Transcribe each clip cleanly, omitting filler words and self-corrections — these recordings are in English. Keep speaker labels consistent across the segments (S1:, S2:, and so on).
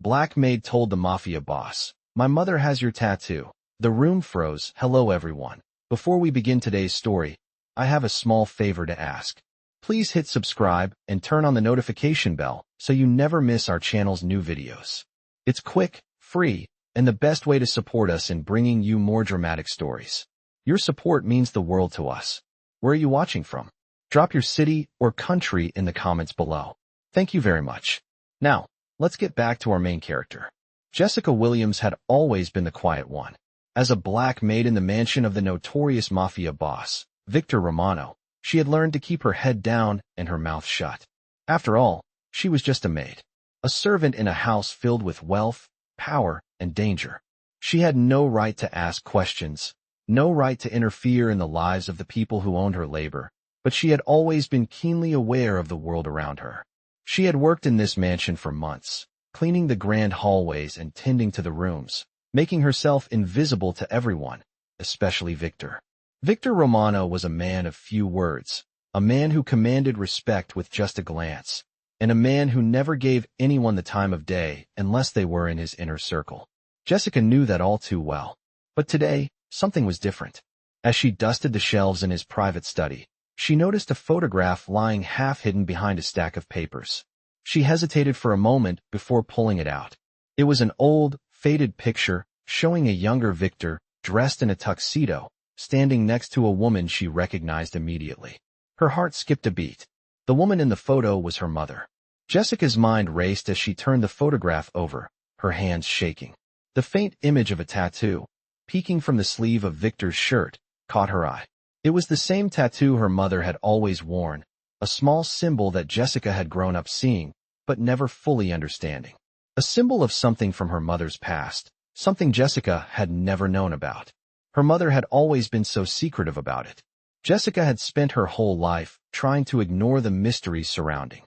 S1: Black Maid told the Mafia boss. My mother has your tattoo. The room froze. Hello everyone. Before we begin today's story, I have a small favor to ask. Please hit subscribe and turn on the notification bell so you never miss our channel's new videos. It's quick, free, and the best way to support us in bringing you more dramatic stories. Your support means the world to us. Where are you watching from? Drop your city or country in the comments below. Thank you very much. Now, let's get back to our main character. Jessica Williams had always been the quiet one. As a black maid in the mansion of the notorious Mafia boss, Victor Romano, she had learned to keep her head down and her mouth shut. After all, she was just a maid, a servant in a house filled with wealth, power, and danger. She had no right to ask questions, no right to interfere in the lives of the people who owned her labor, but she had always been keenly aware of the world around her. She had worked in this mansion for months, cleaning the grand hallways and tending to the rooms, making herself invisible to everyone, especially Victor. Victor Romano was a man of few words, a man who commanded respect with just a glance, and a man who never gave anyone the time of day unless they were in his inner circle. Jessica knew that all too well. But today, something was different. As she dusted the shelves in his private study, she noticed a photograph lying half-hidden behind a stack of papers. She hesitated for a moment before pulling it out. It was an old, faded picture showing a younger Victor dressed in a tuxedo, standing next to a woman she recognized immediately. Her heart skipped a beat. The woman in the photo was her mother. Jessica's mind raced as she turned the photograph over, her hands shaking. The faint image of a tattoo, peeking from the sleeve of Victor's shirt, caught her eye. It was the same tattoo her mother had always worn, a small symbol that Jessica had grown up seeing, but never fully understanding. A symbol of something from her mother's past, something Jessica had never known about. Her mother had always been so secretive about it. Jessica had spent her whole life trying to ignore the mysteries surrounding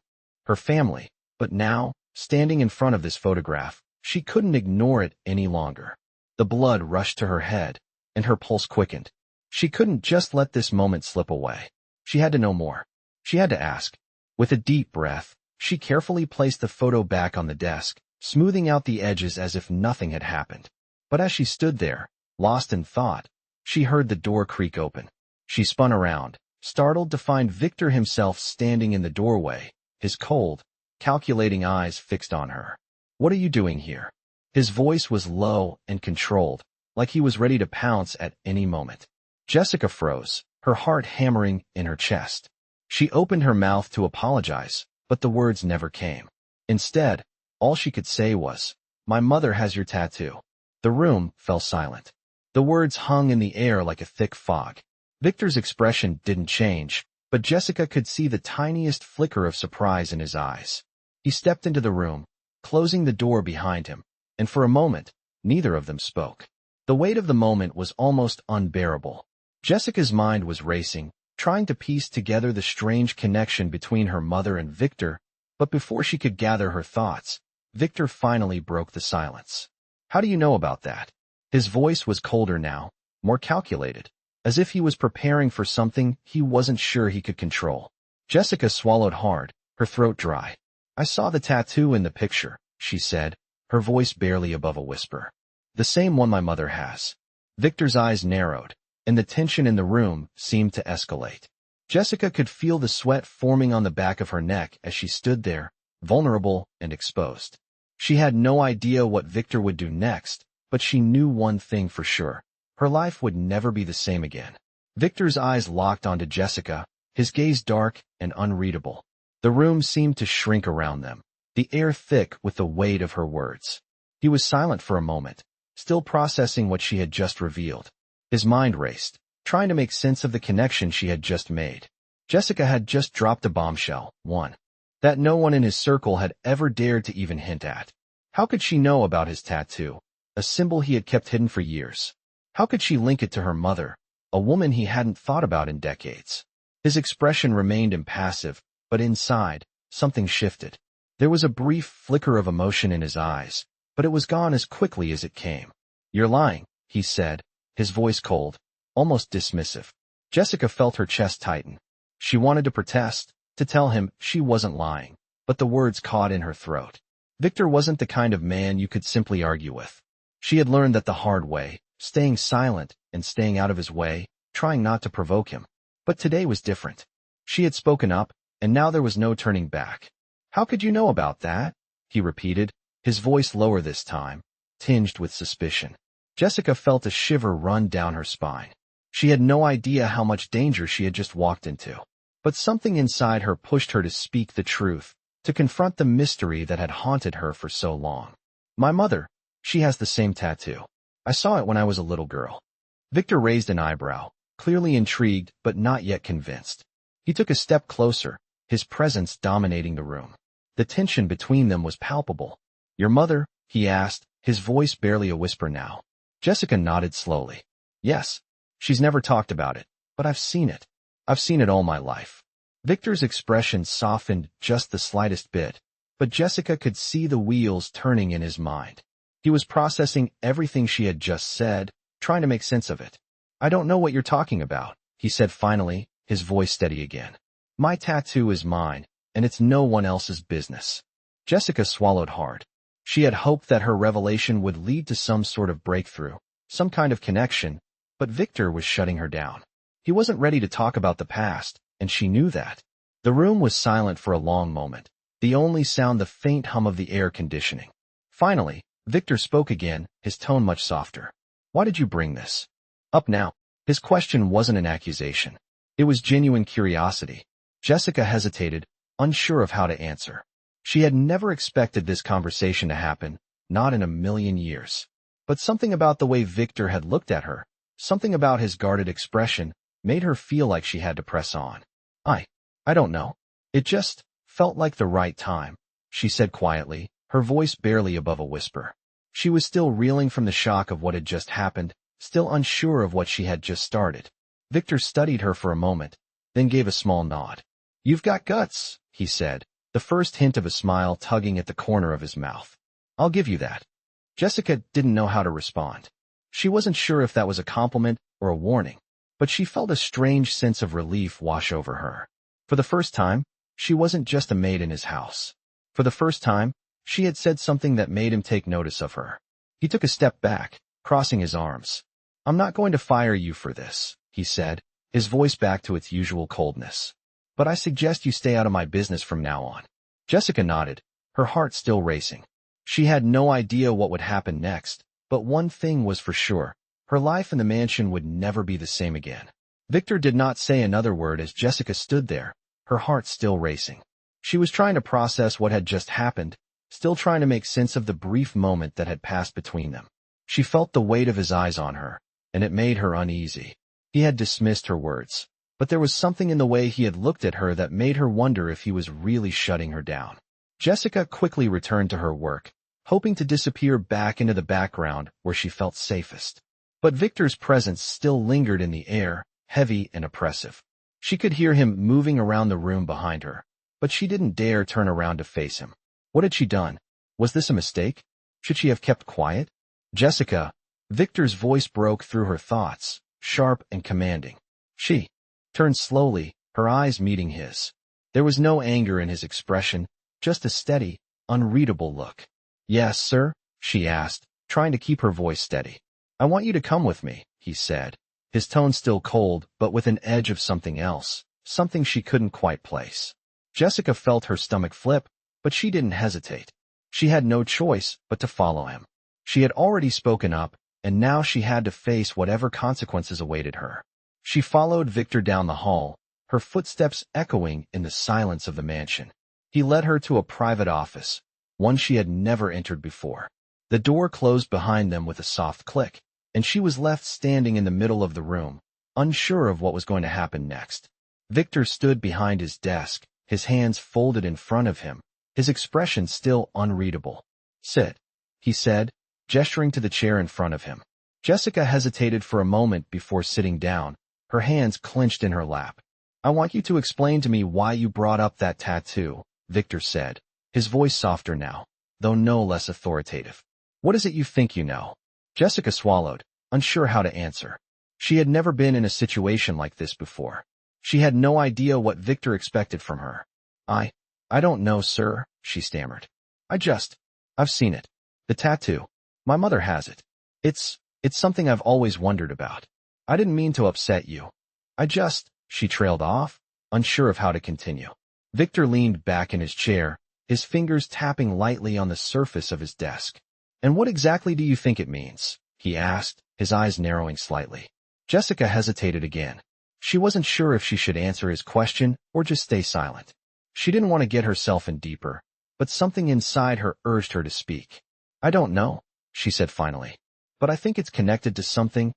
S1: her family, but now, standing in front of this photograph, she couldn't ignore it any longer. The blood rushed to her head, and her pulse quickened. She couldn't just let this moment slip away. She had to know more. She had to ask. With a deep breath, she carefully placed the photo back on the desk, smoothing out the edges as if nothing had happened. But as she stood there, lost in thought, she heard the door creak open. She spun around, startled to find Victor himself standing in the doorway, his cold, calculating eyes fixed on her. What are you doing here? His voice was low and controlled, like he was ready to pounce at any moment. Jessica froze, her heart hammering in her chest. She opened her mouth to apologize, but the words never came. Instead, all she could say was, "My mother has your tattoo." The room fell silent. The words hung in the air like a thick fog. Victor's expression didn't change, but Jessica could see the tiniest flicker of surprise in his eyes. He stepped into the room, closing the door behind him, and for a moment, neither of them spoke. The weight of the moment was almost unbearable. Jessica's mind was racing, trying to piece together the strange connection between her mother and Victor, but before she could gather her thoughts, Victor finally broke the silence. How do you know about that? His voice was colder now, more calculated, as if he was preparing for something he wasn't sure he could control. Jessica swallowed hard, her throat dry. "I saw the tattoo in the picture," she said, her voice barely above a whisper. "The same one my mother has." Victor's eyes narrowed, and the tension in the room seemed to escalate. Jessica could feel the sweat forming on the back of her neck as she stood there, vulnerable and exposed. She had no idea what Victor would do next, but she knew one thing for sure. Her life would never be the same again. Victor's eyes locked onto Jessica, his gaze dark and unreadable. The room seemed to shrink around them, the air thick with the weight of her words. He was silent for a moment, still processing what she had just revealed. His mind raced, trying to make sense of the connection she had just made. Jessica had just dropped a bombshell, one that no one in his circle had ever dared to even hint at. How could she know about his tattoo, a symbol he had kept hidden for years? How could she link it to her mother, a woman he hadn't thought about in decades? His expression remained impassive, but inside, something shifted. There was a brief flicker of emotion in his eyes, but it was gone as quickly as it came. "You're lying," he said, his voice cold, almost dismissive. Jessica felt her chest tighten. She wanted to protest, to tell him she wasn't lying, but the words caught in her throat. Victor wasn't the kind of man you could simply argue with. She had learned that the hard way, staying silent and staying out of his way, trying not to provoke him. But today was different. She had spoken up, and now there was no turning back. "How could you know about that?" he repeated, his voice lower this time, tinged with suspicion. Jessica felt a shiver run down her spine. She had no idea how much danger she had just walked into. But something inside her pushed her to speak the truth, to confront the mystery that had haunted her for so long. "My mother, she has the same tattoo. I saw it when I was a little girl." Victor raised an eyebrow, clearly intrigued but not yet convinced. He took a step closer, his presence dominating the room. The tension between them was palpable. "Your mother?" he asked, his voice barely a whisper now. Jessica nodded slowly. "Yes. She's never talked about it, but I've seen it. I've seen it all my life." Victor's expression softened just the slightest bit, but Jessica could see the wheels turning in his mind. He was processing everything she had just said, trying to make sense of it. "I don't know what you're talking about," he said finally, his voice steady again. "My tattoo is mine, and it's no one else's business." Jessica swallowed hard. She had hoped that her revelation would lead to some sort of breakthrough, some kind of connection, but Victor was shutting her down. He wasn't ready to talk about the past, and she knew that. The room was silent for a long moment, the only sound the faint hum of the air conditioning. Finally, Victor spoke again, his tone much softer. "Why did you bring this up now?" His question wasn't an accusation. It was genuine curiosity. Jessica hesitated, unsure of how to answer. She had never expected this conversation to happen, not in a million years. But something about the way Victor had looked at her, something about his guarded expression, made her feel like she had to press on. I don't know. It just felt like the right time," she said quietly, her voice barely above a whisper. She was still reeling from the shock of what had just happened, still unsure of what she had just started. Victor studied her for a moment, then gave a small nod. "You've got guts," he said, the first hint of a smile tugging at the corner of his mouth. "I'll give you that." Jessica didn't know how to respond. She wasn't sure if that was a compliment or a warning, but she felt a strange sense of relief wash over her. For the first time, she wasn't just a maid in his house. For the first time, she had said something that made him take notice of her. He took a step back, crossing his arms. "I'm not going to fire you for this," he said, his voice back to its usual coldness. "But I suggest you stay out of my business from now on." Jessica nodded, her heart still racing. She had no idea what would happen next, but one thing was for sure. Her life in the mansion would never be the same again. Victor did not say another word as Jessica stood there, her heart still racing. She was trying to process what had just happened, still trying to make sense of the brief moment that had passed between them. She felt the weight of his eyes on her, and it made her uneasy. He had dismissed her words, but there was something in the way he had looked at her that made her wonder if he was really shutting her down. Jessica quickly returned to her work, hoping to disappear back into the background where she felt safest. But Victor's presence still lingered in the air, heavy and oppressive. She could hear him moving around the room behind her, but she didn't dare turn around to face him. What had she done? Was this a mistake? Should she have kept quiet? "Jessica." Victor's voice broke through her thoughts, sharp and commanding. She turned slowly, her eyes meeting his. There was no anger in his expression, just a steady, unreadable look. "Yes, sir?" she asked, trying to keep her voice steady. "I want you to come with me," he said, his tone still cold but with an edge of something else, something she couldn't quite place. Jessica felt her stomach flip, but she didn't hesitate. She had no choice but to follow him. She had already spoken up, and now she had to face whatever consequences awaited her. She followed Victor down the hall, her footsteps echoing in the silence of the mansion. He led her to a private office, one she had never entered before. The door closed behind them with a soft click, and she was left standing in the middle of the room, unsure of what was going to happen next. Victor stood behind his desk, his hands folded in front of him, his expression still unreadable. "Sit," he said, gesturing to the chair in front of him. Jessica hesitated for a moment before sitting down, her hands clenched in her lap. "I want you to explain to me why you brought up that tattoo," Victor said, his voice softer now, though no less authoritative. "What is it you think you know?" Jessica swallowed, unsure how to answer. She had never been in a situation like this before. She had no idea what Victor expected from her. I don't know, sir," she stammered. I've seen it. The tattoo. My mother has it. It's something I've always wondered about. I didn't mean to upset you. She trailed off, unsure of how to continue. Victor leaned back in his chair, his fingers tapping lightly on the surface of his desk. And what exactly do you think it means? He asked, his eyes narrowing slightly. Jessica hesitated again. She wasn't sure if she should answer his question or just stay silent. She didn't want to get herself in deeper, but something inside her urged her to speak. I don't know, she said finally. But I think it's connected to something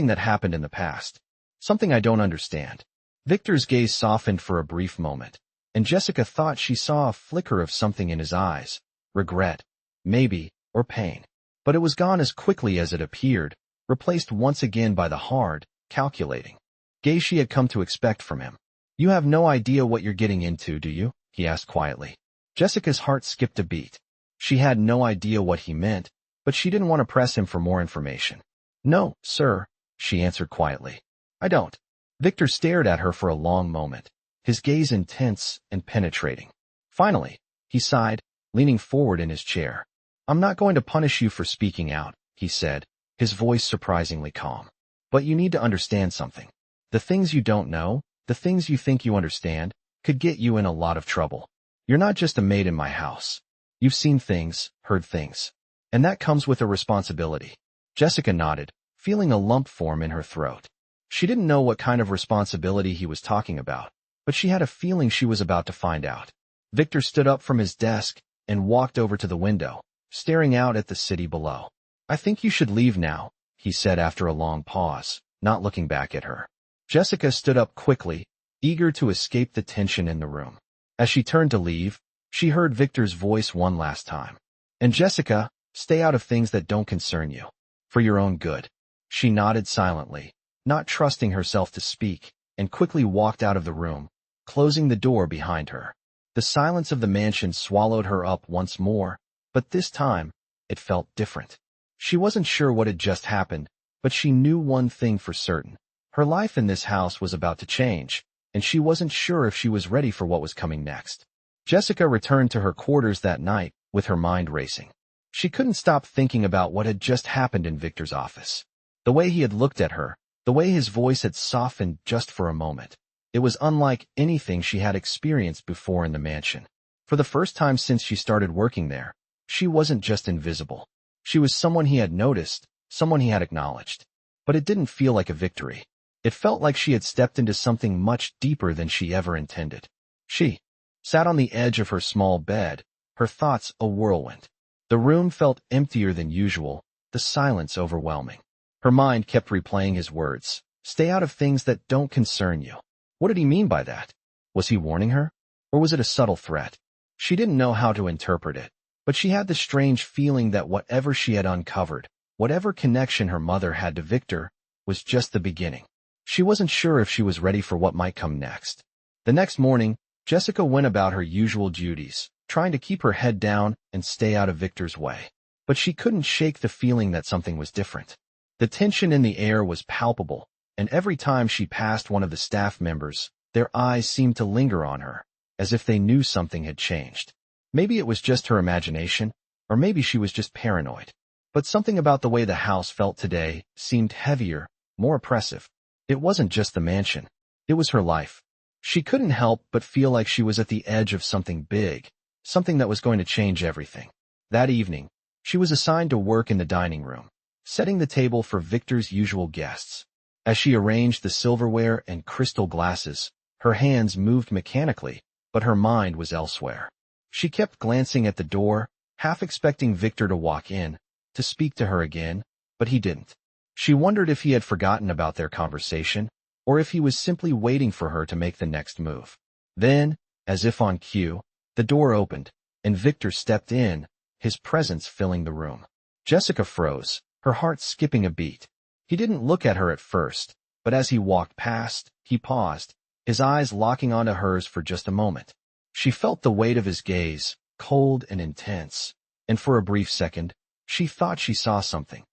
S1: that happened in the past. Something I don't understand. Victor's gaze softened for a brief moment, and Jessica thought she saw a flicker of something in his eyes. Regret, maybe, or pain. But it was gone as quickly as it appeared, replaced once again by the hard, calculating gaze she had come to expect from him. You have no idea what you're getting into, do you? He asked quietly. Jessica's heart skipped a beat. She had no idea what he meant, but she didn't want to press him for more information. No, sir, she answered quietly. I don't. Victor stared at her for a long moment, his gaze intense and penetrating. Finally, he sighed, leaning forward in his chair. I'm not going to punish you for speaking out, he said, his voice surprisingly calm. But you need to understand something. The things you don't know, the things you think you understand, could get you in a lot of trouble. You're not just a maid in my house. You've seen things, heard things. And that comes with a responsibility. Jessica nodded, feeling a lump form in her throat. She didn't know what kind of responsibility he was talking about, but she had a feeling she was about to find out. Victor stood up from his desk and walked over to the window, staring out at the city below. I think you should leave now, he said after a long pause, not looking back at her. Jessica stood up quickly, eager to escape the tension in the room. As she turned to leave, she heard Victor's voice one last time. And Jessica, stay out of things that don't concern you. For your own good. She nodded silently, not trusting herself to speak, and quickly walked out of the room, closing the door behind her. The silence of the mansion swallowed her up once more, but this time, it felt different. She wasn't sure what had just happened, but she knew one thing for certain. Her life in this house was about to change, and she wasn't sure if she was ready for what was coming next. Jessica returned to her quarters that night, with her mind racing. She couldn't stop thinking about what had just happened in Victor's office. The way he had looked at her, the way his voice had softened just for a moment. It was unlike anything she had experienced before in the mansion. For the first time since she started working there, she wasn't just invisible. She was someone he had noticed, someone he had acknowledged. But it didn't feel like a victory. It felt like she had stepped into something much deeper than she ever intended. She sat on the edge of her small bed, her thoughts a whirlwind. The room felt emptier than usual, the silence overwhelming. Her mind kept replaying his words. Stay out of things that don't concern you. What did he mean by that? Was he warning her? Or was it a subtle threat? She didn't know how to interpret it, but she had the strange feeling that whatever she had uncovered, whatever connection her mother had to Victor, was just the beginning. She wasn't sure if she was ready for what might come next. The next morning, Jessica went about her usual duties, trying to keep her head down and stay out of Victor's way. But she couldn't shake the feeling that something was different. The tension in the air was palpable, and every time she passed one of the staff members, their eyes seemed to linger on her, as if they knew something had changed. Maybe it was just her imagination, or maybe she was just paranoid. But something about the way the house felt today seemed heavier, more oppressive. It wasn't just the mansion. It was her life. She couldn't help but feel like she was at the edge of something big, something that was going to change everything. That evening, she was assigned to work in the dining room, setting the table for Victor's usual guests. As she arranged the silverware and crystal glasses, her hands moved mechanically, but her mind was elsewhere. She kept glancing at the door, half expecting Victor to walk in, to speak to her again, but he didn't. She wondered if he had forgotten about their conversation, or if he was simply waiting for her to make the next move. Then, as if on cue, the door opened, and Victor stepped in, his presence filling the room. Jessica froze, her heart skipping a beat. He didn't look at her at first, but as he walked past, he paused, his eyes locking onto hers for just a moment. She felt the weight of his gaze, cold and intense, and for a brief second, she thought she saw something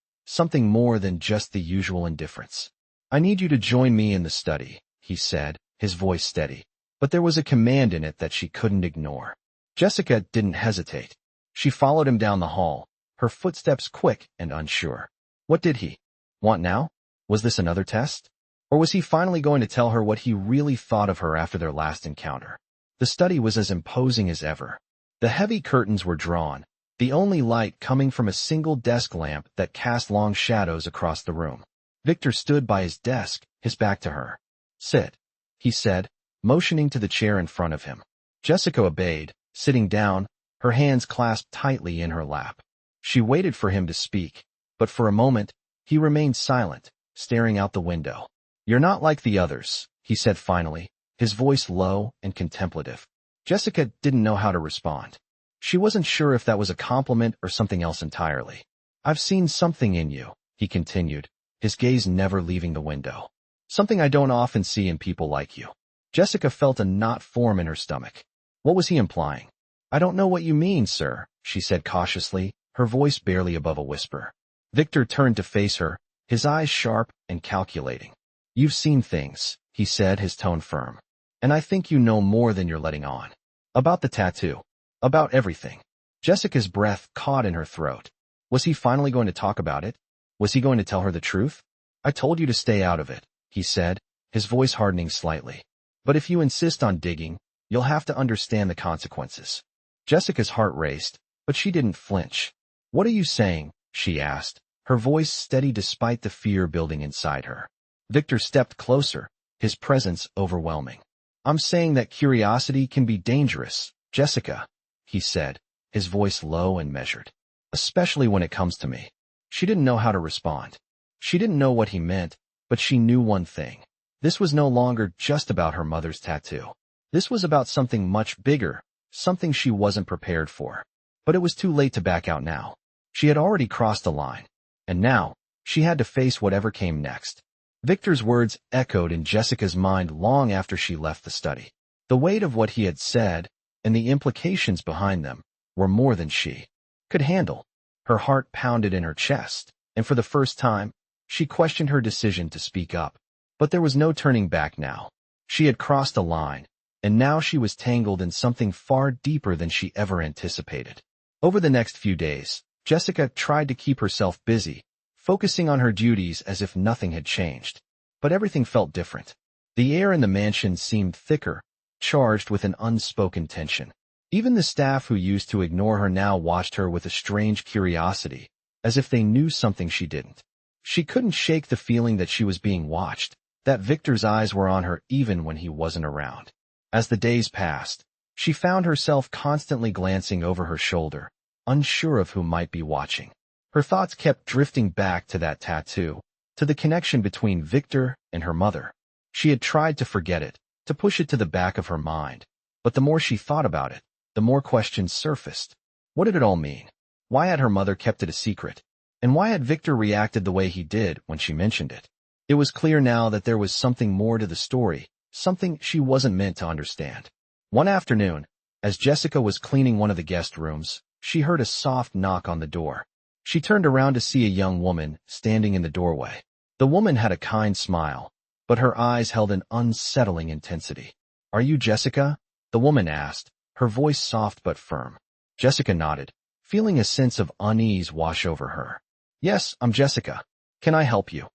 S1: more than just the usual indifference. I need you to join me in the study, he said, his voice steady, but there was a command in it that she couldn't ignore. Jessica didn't hesitate. She followed him down the hall, her footsteps quick and unsure. What did he want now? Was this another test? Or was he finally going to tell her what he really thought of her after their last encounter? The study was as imposing as ever. The heavy curtains were drawn, the only light coming from a single desk lamp that cast long shadows across the room. Victor stood by his desk, his back to her. Sit, he said, motioning to the chair in front of him. Jessica obeyed, sitting down, her hands clasped tightly in her lap. She waited for him to speak, but for a moment, he remained silent, staring out the window. You're not like the others, he said finally, his voice low and contemplative. Jessica didn't know how to respond. She wasn't sure if that was a compliment or something else entirely. I've seen something in you, he continued, his gaze never leaving the window. Something I don't often see in people like you. Jessica felt a knot form in her stomach. What was he implying? I don't know what you mean, sir, she said cautiously, her voice barely above a whisper. Victor turned to face her, his eyes sharp and calculating. You've seen things, he said, his tone firm. And I think you know more than you're letting on. About the tattoo. About everything. Jessica's breath caught in her throat. Was he finally going to talk about it? Was he going to tell her the truth? I told you to stay out of it, he said, his voice hardening slightly. But if you insist on digging, you'll have to understand the consequences. Jessica's heart raced, but she didn't flinch. What are you saying? She asked, her voice steady despite the fear building inside her. Victor stepped closer, his presence overwhelming. I'm saying that curiosity can be dangerous, Jessica, he said, his voice low and measured. Especially when it comes to me. She didn't know how to respond. She didn't know what he meant, but she knew one thing. This was no longer just about her mother's tattoo. This was about something much bigger, something she wasn't prepared for. But it was too late to back out now. She had already crossed the line. And now, she had to face whatever came next. Victor's words echoed in Jessica's mind long after she left the study. The weight of what he had said, and the implications behind them, were more than she could handle. Her heart pounded in her chest, and for the first time, she questioned her decision to speak up. But there was no turning back now. She had crossed a line, and now she was tangled in something far deeper than she ever anticipated. Over the next few days, Jessica tried to keep herself busy, focusing on her duties as if nothing had changed. But everything felt different. The air in the mansion seemed thicker, charged with an unspoken tension. Even the staff who used to ignore her now watched her with a strange curiosity, as if they knew something she didn't. She couldn't shake the feeling that she was being watched, that Victor's eyes were on her even when he wasn't around. As the days passed, she found herself constantly glancing over her shoulder, unsure of who might be watching. Her thoughts kept drifting back to that tattoo, to the connection between Victor and her mother. She had tried to forget it, to push it to the back of her mind, but the more she thought about it, the more questions surfaced. What did it all mean? Why had her mother kept it a secret? And why had Victor reacted the way he did when she mentioned it? It was clear now that there was something more to the story, something she wasn't meant to understand. One afternoon, as Jessica was cleaning one of the guest rooms, she heard a soft knock on the door. She turned around to see a young woman standing in the doorway. The woman had a kind smile, but her eyes held an unsettling intensity. Are you Jessica? The woman asked, her voice soft but firm. Jessica nodded, feeling a sense of unease wash over her. Yes, I'm Jessica. Can I help you?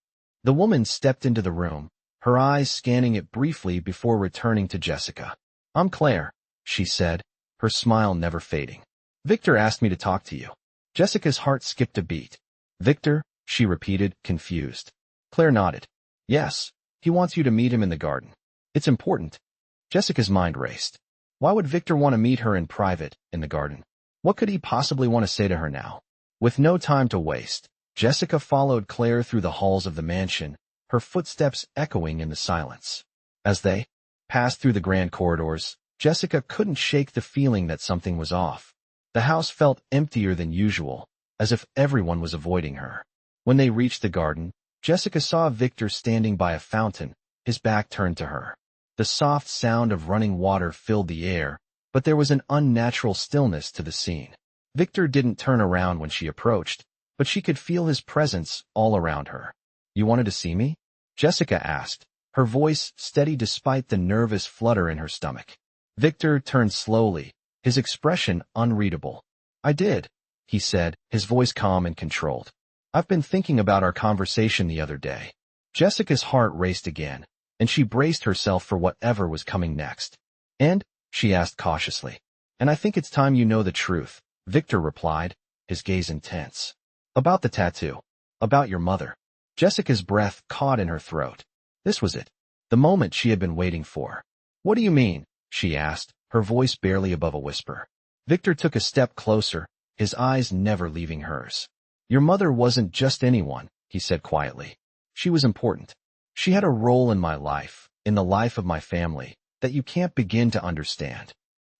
S1: The woman stepped into the room, her eyes scanning it briefly before returning to Jessica. I'm Claire, she said, her smile never fading. Victor asked me to talk to you. Jessica's heart skipped a beat. Victor, she repeated, confused. Claire nodded. Yes, he wants you to meet him in the garden. It's important. Jessica's mind raced. Why would Victor want to meet her in private, in the garden? What could he possibly want to say to her now? With no time to waste, Jessica followed Claire through the halls of the mansion, her footsteps echoing in the silence. As they passed through the grand corridors, Jessica couldn't shake the feeling that something was off. The house felt emptier than usual, as if everyone was avoiding her. When they reached the garden, Jessica saw Victor standing by a fountain, his back turned to her. The soft sound of running water filled the air, but there was an unnatural stillness to the scene. Victor didn't turn around when she approached, but she could feel his presence all around her. You wanted to see me? Jessica asked, her voice steady despite the nervous flutter in her stomach. Victor turned slowly, his expression unreadable. I did, he said, his voice calm and controlled. I've been thinking about our conversation the other day. Jessica's heart raced again, and she braced herself for whatever was coming next. And, she asked cautiously. And I think it's time you know the truth, Victor replied, his gaze intense. About the tattoo. About your mother. Jessica's breath caught in her throat. This was it. The moment she had been waiting for. What do you mean? She asked, her voice barely above a whisper. Victor took a step closer, his eyes never leaving hers. Your mother wasn't just anyone, he said quietly. She was important. She had a role in my life, in the life of my family, that you can't begin to understand.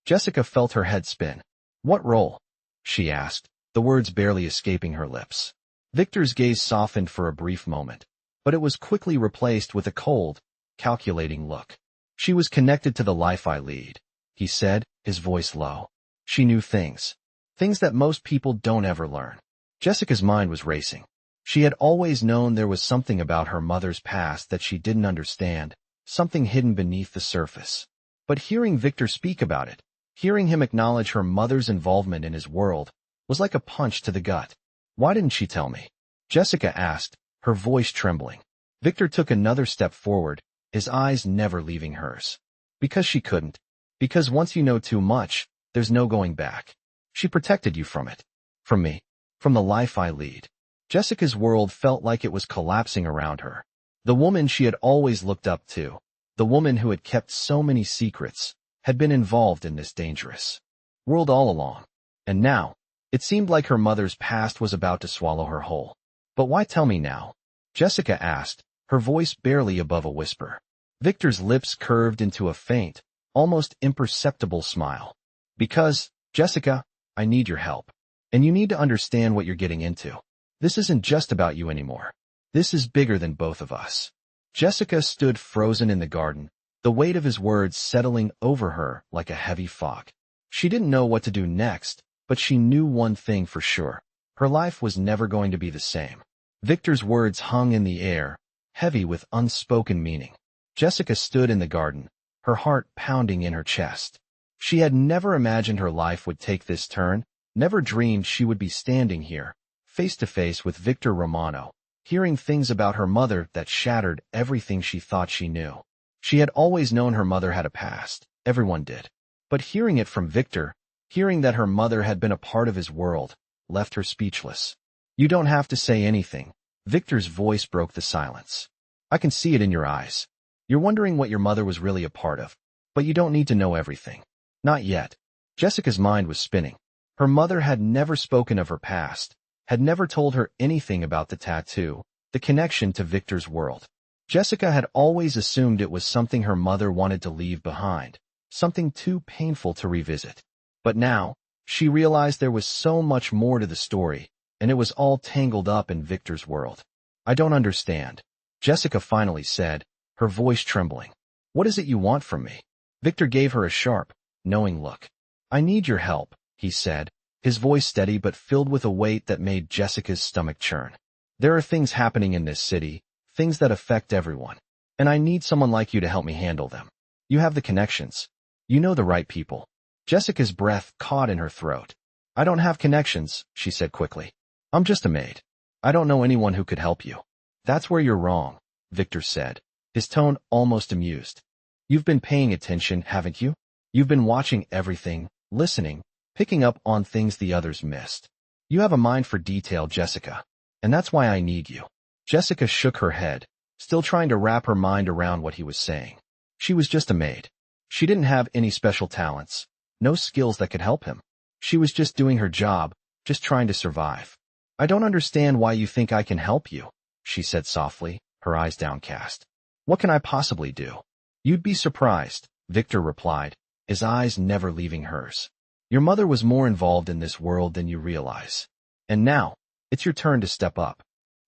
S1: Jessica felt her head spin. What role? She asked, the words barely escaping her lips. Victor's gaze softened for a brief moment, but it was quickly replaced with a cold, calculating look. She was connected to the life I lead, he said, his voice low. She knew things. Things that most people don't ever learn. Jessica's mind was racing. She had always known there was something about her mother's past that she didn't understand, something hidden beneath the surface. But hearing Victor speak about it, hearing him acknowledge her mother's involvement in his world, was like a punch to the gut. Why didn't she tell me? Jessica asked, her voice trembling. Victor took another step forward, his eyes never leaving hers. Because she couldn't. Because once you know too much, there's no going back. She protected you from it. From me. From the life I lead. Jessica's world felt like it was collapsing around her. The woman she had always looked up to, the woman who had kept so many secrets, had been involved in this dangerous world all along. And now, it seemed like her mother's past was about to swallow her whole. But why tell me now? Jessica asked, her voice barely above a whisper. Victor's lips curved into a faint, almost imperceptible smile. Because, Jessica, I need your help. And you need to understand what you're getting into. This isn't just about you anymore. This is bigger than both of us. Jessica stood frozen in the garden, the weight of his words settling over her like a heavy fog. She didn't know what to do next, but she knew one thing for sure. Her life was never going to be the same. Victor's words hung in the air, heavy with unspoken meaning. Jessica stood in the garden, her heart pounding in her chest. She had never imagined her life would take this turn, never dreamed she would be standing here, face to face with Victor Romano, hearing things about her mother that shattered everything she thought she knew. She had always known her mother had a past, everyone did. But hearing it from Victor, hearing that her mother had been a part of his world, left her speechless. You don't have to say anything. Victor's voice broke the silence. I can see it in your eyes. You're wondering what your mother was really a part of. But you don't need to know everything. Not yet. Jessica's mind was spinning. Her mother had never spoken of her past, had never told her anything about the tattoo, the connection to Victor's world. Jessica had always assumed it was something her mother wanted to leave behind, something too painful to revisit. But now, she realized there was so much more to the story, and it was all tangled up in Victor's world. I don't understand, Jessica finally said, her voice trembling. What is it you want from me? Victor gave her a sharp, knowing look. I need your help, he said, his voice steady but filled with a weight that made Jessica's stomach churn. There are things happening in this city, things that affect everyone, and I need someone like you to help me handle them. You have the connections. You know the right people. Jessica's breath caught in her throat. I don't have connections, she said quickly. I'm just a maid. I don't know anyone who could help you. That's where you're wrong, Victor said, his tone almost amused. You've been paying attention, haven't you? You've been watching everything, listening, picking up on things the others missed. You have a mind for detail, Jessica, and that's why I need you. Jessica shook her head, still trying to wrap her mind around what he was saying. She was just a maid. She didn't have any special talents, no skills that could help him. She was just doing her job, just trying to survive. I don't understand why you think I can help you, she said softly, her eyes downcast. What can I possibly do? You'd be surprised, Victor replied, his eyes never leaving hers. Your mother was more involved in this world than you realize. And now, it's your turn to step up.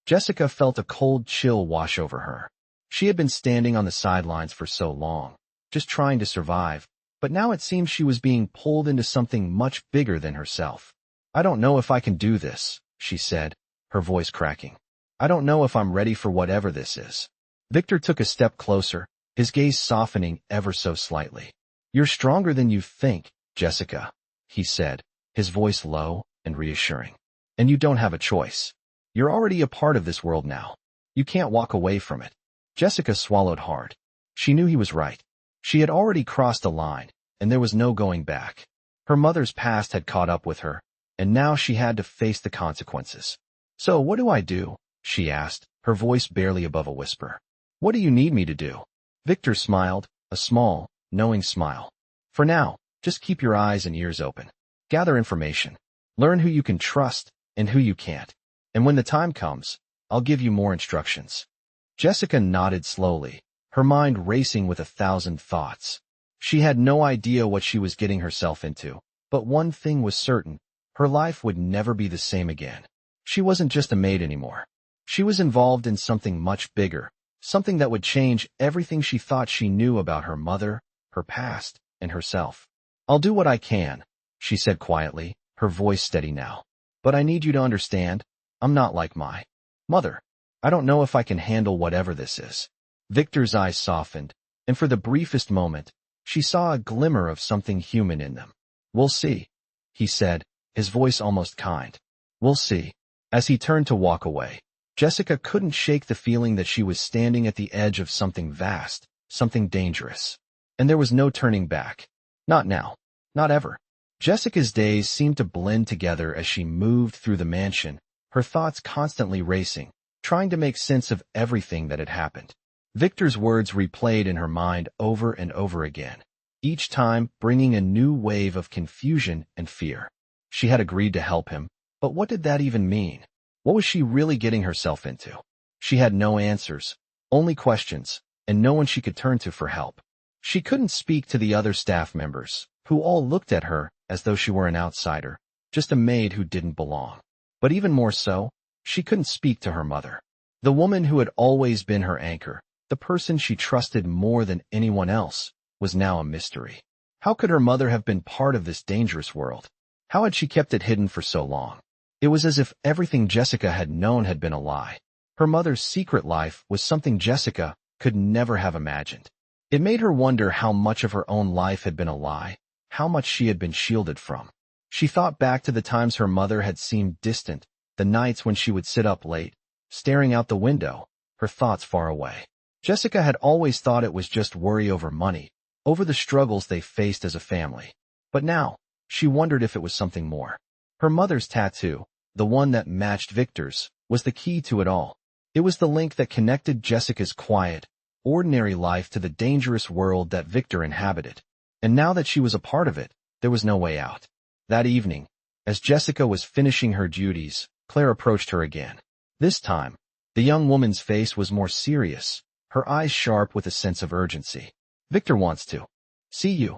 S1: Jessica felt a cold chill wash over her. She had been standing on the sidelines for so long, just trying to survive, but now it seemed she was being pulled into something much bigger than herself. I don't know if I can do this, she said, her voice cracking. I don't know if I'm ready for whatever this is. Victor took a step closer, his gaze softening ever so slightly. You're stronger than you think, Jessica, he said, his voice low and reassuring. And you don't have a choice. You're already a part of this world now. You can't walk away from it. Jessica swallowed hard. She knew he was right. She had already crossed a line, and there was no going back. Her mother's past had caught up with her, and now she had to face the consequences. So what do I do? She asked, her voice barely above a whisper. What do you need me to do? Victor smiled, a small, knowing smile. For now, just keep your eyes and ears open. Gather information. Learn who you can trust and who you can't. And when the time comes, I'll give you more instructions. Jessica nodded slowly, her mind racing with 1,000 thoughts. She had no idea what she was getting herself into, but one thing was certain, her life would never be the same again. She wasn't just a maid anymore. She was involved in something much bigger, something that would change everything she thought she knew about her mother, her past, and herself. I'll do what I can, she said quietly, her voice steady now. But I need you to understand, I'm not like my mother. I don't know if I can handle whatever this is. Victor's eyes softened, and for the briefest moment, she saw a glimmer of something human in them. We'll see, he said, his voice almost kind. We'll see. As he turned to walk away, Jessica couldn't shake the feeling that she was standing at the edge of something vast, something dangerous. And there was no turning back. Not now. Not ever. Jessica's days seemed to blend together as she moved through the mansion, her thoughts constantly racing, trying to make sense of everything that had happened. Victor's words replayed in her mind over and over again, each time bringing a new wave of confusion and fear. She had agreed to help him, but what did that even mean? What was she really getting herself into? She had no answers, only questions, and no one she could turn to for help. She couldn't speak to the other staff members, who all looked at her as though she were an outsider, just a maid who didn't belong. But even more so, she couldn't speak to her mother. The woman who had always been her anchor, the person she trusted more than anyone else, was now a mystery. How could her mother have been part of this dangerous world? How had she kept it hidden for so long? It was as if everything Jessica had known had been a lie. Her mother's secret life was something Jessica could never have imagined. It made her wonder how much of her own life had been a lie, how much she had been shielded from. She thought back to the times her mother had seemed distant, the nights when she would sit up late, staring out the window, her thoughts far away. Jessica had always thought it was just worry over money, over the struggles they faced as a family. But now, she wondered if it was something more. Her mother's tattoo, the one that matched Victor's, was the key to it all. It was the link that connected Jessica's quiet, ordinary life to the dangerous world that Victor inhabited. And now that she was a part of it, there was no way out. That evening, as Jessica was finishing her duties, Claire approached her again. This time, the young woman's face was more serious, her eyes sharp with a sense of urgency. Victor wants to see you,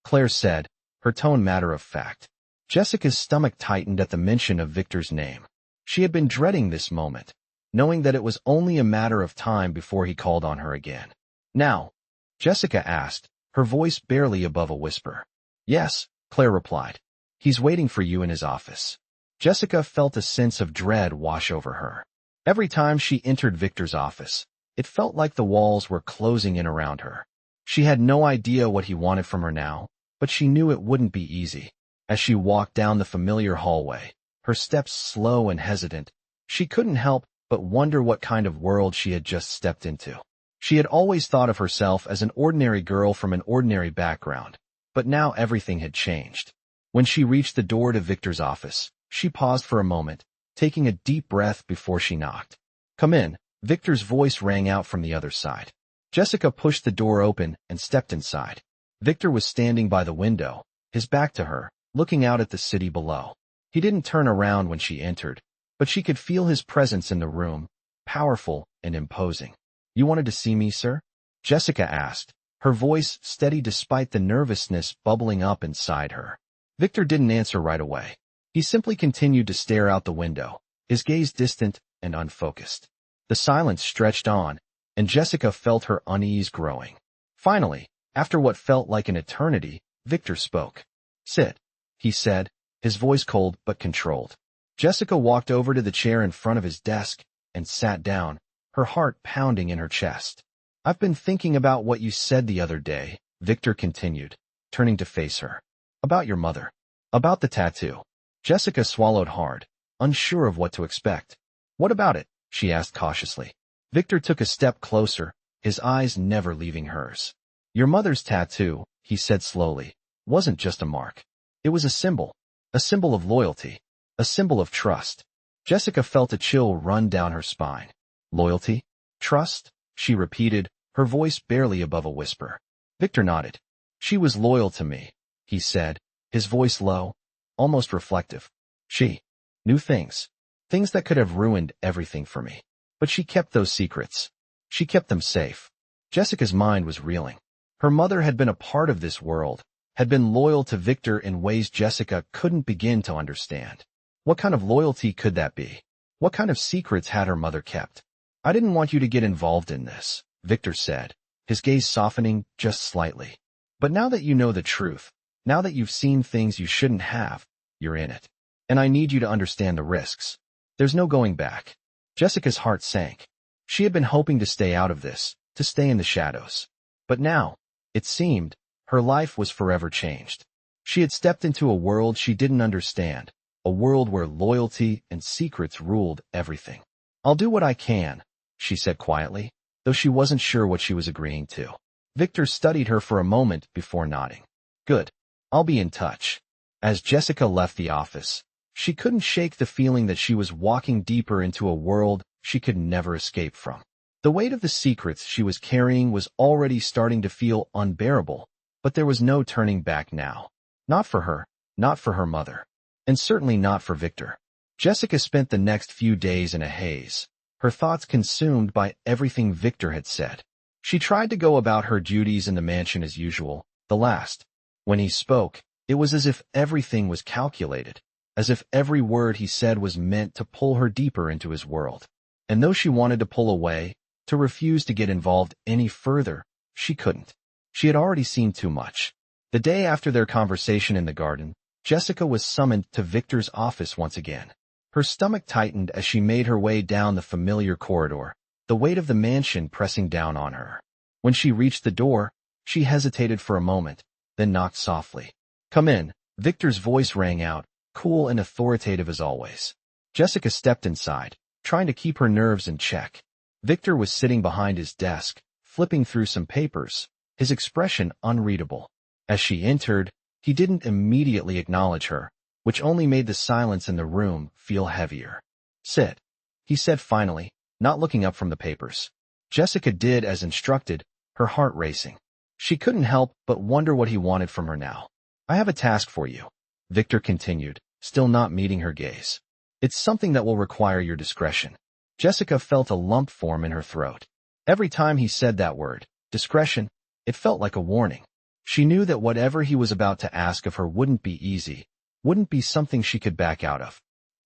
S1: Claire said, her tone matter of fact. Jessica's stomach tightened at the mention of Victor's name. She had been dreading this moment, knowing that it was only a matter of time before he called on her again. Now, Jessica asked, her voice barely above a whisper. Yes, Claire replied. He's waiting for you in his office. Jessica felt a sense of dread wash over her. Every time she entered Victor's office, it felt like the walls were closing in around her. She had no idea what he wanted from her now, but she knew it wouldn't be easy. As she walked down the familiar hallway, her steps slow and hesitant, she couldn't help but wonder what kind of world she had just stepped into. She had always thought of herself as an ordinary girl from an ordinary background, but now everything had changed. When she reached the door to Victor's office, she paused for a moment, taking a deep breath before she knocked. Come in, Victor's voice rang out from the other side. Jessica pushed the door open and stepped inside. Victor was standing by the window, his back to her, looking out at the city below. He didn't turn around when she entered, but she could feel his presence in the room, powerful and imposing. You wanted to see me, sir? Jessica asked, her voice steady despite the nervousness bubbling up inside her. Victor didn't answer right away. He simply continued to stare out the window, his gaze distant and unfocused. The silence stretched on, and Jessica felt her unease growing. Finally, after what felt like an eternity, Victor spoke. Sit, he said, his voice cold but controlled. Jessica walked over to the chair in front of his desk and sat down, her heart pounding in her chest. I've been thinking about what you said the other day, Victor continued, turning to face her. About your mother. About the tattoo. Jessica swallowed hard, unsure of what to expect. What about it? She asked cautiously. Victor took a step closer, his eyes never leaving hers. Your mother's tattoo, he said slowly, wasn't just a mark. It was a symbol of loyalty, a symbol of trust. Jessica felt a chill run down her spine. Loyalty? Trust? She repeated, her voice barely above a whisper. Victor nodded. She was loyal to me, he said, his voice low, almost reflective. She knew things that could have ruined everything for me. But she kept those secrets. She kept them safe. Jessica's mind was reeling. Her mother had been a part of this world, had been loyal to Victor in ways Jessica couldn't begin to understand. What kind of loyalty could that be? What kind of secrets had her mother kept? I didn't want you to get involved in this, Victor said, his gaze softening just slightly. But now that you know the truth, now that you've seen things you shouldn't have, you're in it. And I need you to understand the risks. There's no going back. Jessica's heart sank. She had been hoping to stay out of this, to stay in the shadows. But now, it seemed, her life was forever changed. She had stepped into a world she didn't understand, a world where loyalty and secrets ruled everything. I'll do what I can, she said quietly, though she wasn't sure what she was agreeing to. Victor studied her for a moment before nodding. Good. I'll be in touch. As Jessica left the office, she couldn't shake the feeling that she was walking deeper into a world she could never escape from. The weight of the secrets she was carrying was already starting to feel unbearable, but there was no turning back now. Not for her, not for her mother, and certainly not for Victor. Jessica spent the next few days in a haze, her thoughts consumed by everything Victor had said. She tried to go about her duties in the mansion as usual, the last. When he spoke, it was as if everything was calculated, as if every word he said was meant to pull her deeper into his world. And though she wanted to pull away, to refuse to get involved any further, she couldn't. She had already seen too much. The day after their conversation in the garden, Jessica was summoned to Victor's office once again. Her stomach tightened as she made her way down the familiar corridor, the weight of the mansion pressing down on her. When she reached the door, she hesitated for a moment, then knocked softly. Come in, Victor's voice rang out, cool and authoritative as always. Jessica stepped inside, trying to keep her nerves in check. Victor was sitting behind his desk, flipping through some papers, his expression unreadable. As she entered, he didn't immediately acknowledge her, which only made the silence in the room feel heavier. Sit, he said finally, not looking up from the papers. Jessica did as instructed, her heart racing. She couldn't help but wonder what he wanted from her now. I have a task for you, Victor continued, still not meeting her gaze. It's something that will require your discretion. Jessica felt a lump form in her throat. Every time he said that word, discretion, it felt like a warning. She knew that whatever he was about to ask of her wouldn't be easy, wouldn't be something she could back out of.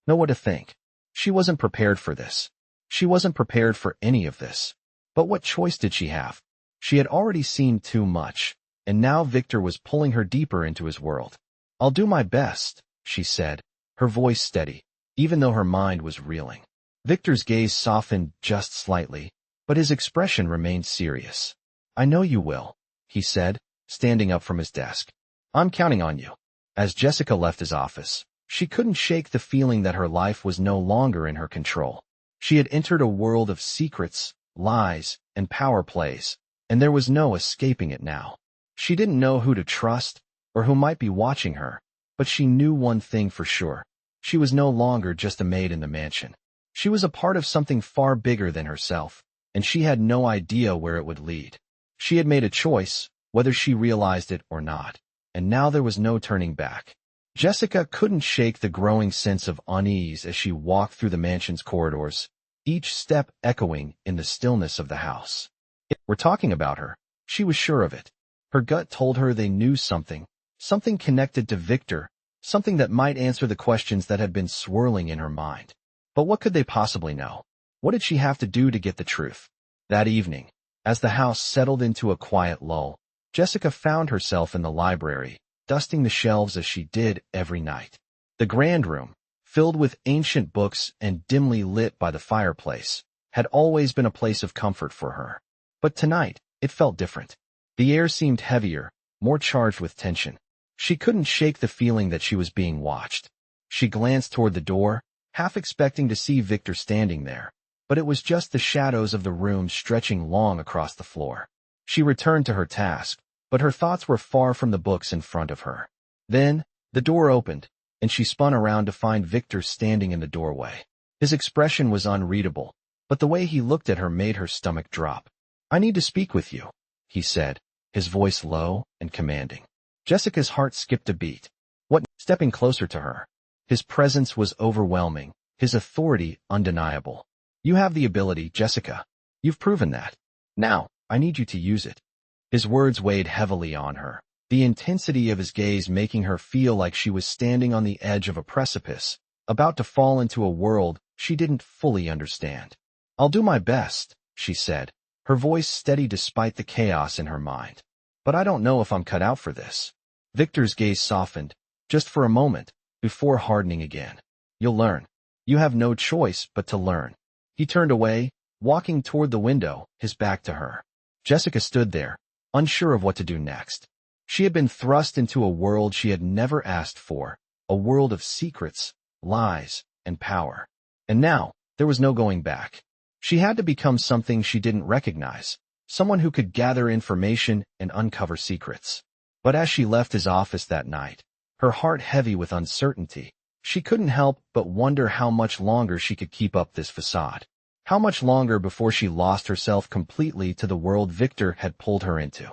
S1: Know what to think. She wasn't prepared for this. She wasn't prepared for any of this. But what choice did she have? She had already seen too much, and now Victor was pulling her deeper into his world. I'll do my best, she said, her voice steady, even though her mind was reeling. Victor's gaze softened just slightly, but his expression remained serious. I know you will, he said, standing up from his desk. I'm counting on you. As Jessica left his office, she couldn't shake the feeling that her life was no longer in her control. She had entered a world of secrets, lies, and power plays, and there was no escaping it now. She didn't know who to trust or who might be watching her, but she knew one thing for sure. She was no longer just a maid in the mansion. She was a part of something far bigger than herself, and she had no idea where it would lead. She had made a choice, whether she realized it or not, and now there was no turning back. Jessica couldn't shake the growing sense of unease as she walked through the mansion's corridors, each step echoing in the stillness of the house. If we're talking about her, she was sure of it. Her gut told her they knew something connected to Victor, something that might answer the questions that had been swirling in her mind. But what could they possibly know? What did she have to do to get the truth? That evening, as the house settled into a quiet lull, Jessica found herself in the library, dusting the shelves as she did every night. The grand room, filled with ancient books and dimly lit by the fireplace, had always been a place of comfort for her. But tonight, it felt different. The air seemed heavier, more charged with tension. She couldn't shake the feeling that she was being watched. She glanced toward the door, half expecting to see Victor standing there, but it was just the shadows of the room stretching long across the floor. She returned to her task, but her thoughts were far from the books in front of her. Then, the door opened, and she spun around to find Victor standing in the doorway. His expression was unreadable, but the way he looked at her made her stomach drop. "I need to speak with you," he said, his voice low and commanding. Jessica's heart skipped a beat. What? Stepping closer to her. His presence was overwhelming, his authority undeniable. "You have the ability, Jessica. You've proven that. Now, I need you to use it." His words weighed heavily on her, the intensity of his gaze making her feel like she was standing on the edge of a precipice, about to fall into a world she didn't fully understand. "I'll do my best," she said, her voice steady despite the chaos in her mind. "But I don't know if I'm cut out for this." Victor's gaze softened, just for a moment, before hardening again. "You'll learn. You have no choice but to learn." He turned away, walking toward the window, his back to her. Jessica stood there, unsure of what to do next. She had been thrust into a world she had never asked for, a world of secrets, lies, and power. And now, there was no going back. She had to become something she didn't recognize, someone who could gather information and uncover secrets. But as she left his office that night, her heart heavy with uncertainty, she couldn't help but wonder how much longer she could keep up this facade. How much longer before she lost herself completely to the world Victor had pulled her into.